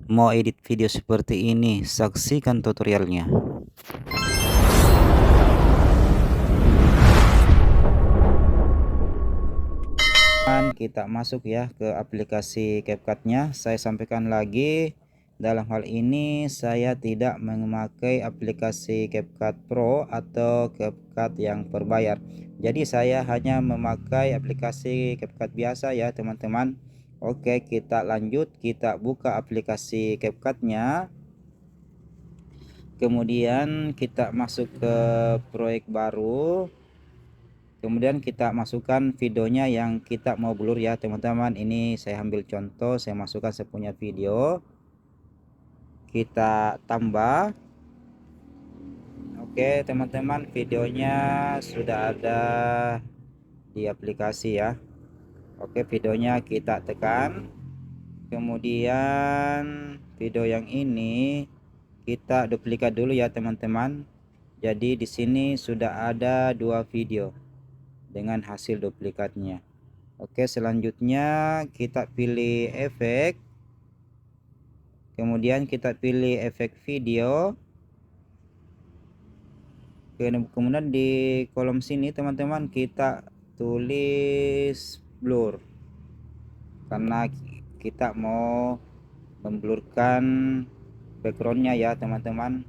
Mau edit video seperti ini, saksikan tutorialnya. Kita masuk ya ke aplikasi CapCut-nya. Saya sampaikan lagi, dalam hal ini saya tidak memakai aplikasi CapCut Pro atau CapCut yang berbayar. Jadi saya hanya memakai aplikasi CapCut biasa ya teman-teman. Oke, kita lanjut, kita buka aplikasi CapCut-nya. Kemudian kita masuk ke proyek baru. Kemudian kita masukkan videonya yang kita mau blur ya teman-teman. Ini saya ambil contoh, saya masukkan saya punya video, kita tambah. Oke teman-teman, videonya sudah ada di aplikasi ya. Oke, videonya kita tekan, kemudian video yang ini kita duplikat dulu ya teman-teman. Jadi di sini sudah ada 2 video dengan hasil duplikatnya. Oke, selanjutnya kita pilih efek, kemudian kita pilih efek video, kemudian di kolom sini teman-teman kita tulis blur, karena kita mau memblurkan backgroundnya ya teman-teman.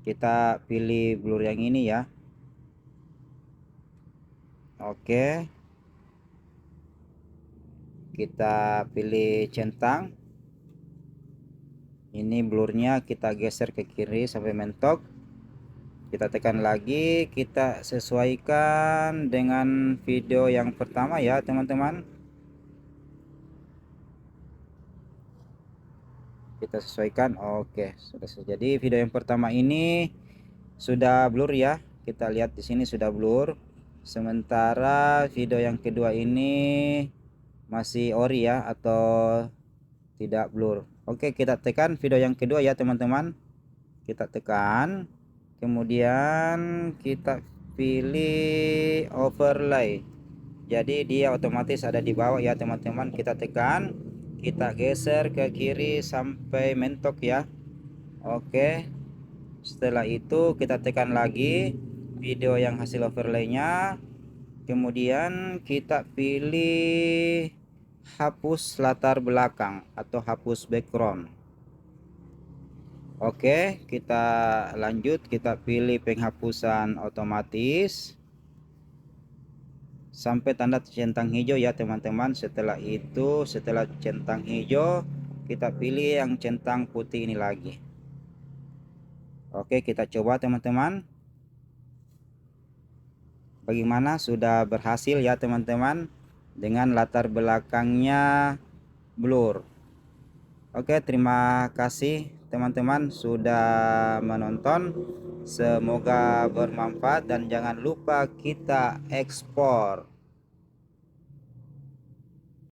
Kita pilih blur yang ini ya. Oke, kita pilih centang. Ini blurnya kita geser ke kiri sampai mentok. Kita tekan lagi, kita sesuaikan dengan video yang pertama ya teman-teman. Kita sesuaikan. Oke, sudah selesai. Jadi video yang pertama ini sudah blur ya. Kita lihat di sini sudah blur. Sementara video yang kedua ini masih ori ya, atau tidak blur. Oke, kita tekan video yang kedua ya teman-teman. Kita tekan, kemudian kita pilih overlay. Jadi dia otomatis ada di bawah ya teman-teman. Kita tekan, kita geser ke kiri sampai mentok ya. Oke, setelah itu kita tekan lagi video yang hasil overlaynya, kemudian kita pilih hapus latar belakang atau hapus background. Oke, kita lanjut, kita pilih penghapusan otomatis sampai tanda centang hijau ya teman-teman. Setelah itu, setelah centang hijau, kita pilih yang centang putih ini lagi. Oke, kita coba teman-teman. Bagaimana, sudah berhasil ya teman-teman dengan latar belakangnya blur. Oke, terima kasih teman-teman sudah menonton. Semoga bermanfaat dan jangan lupa kita ekspor.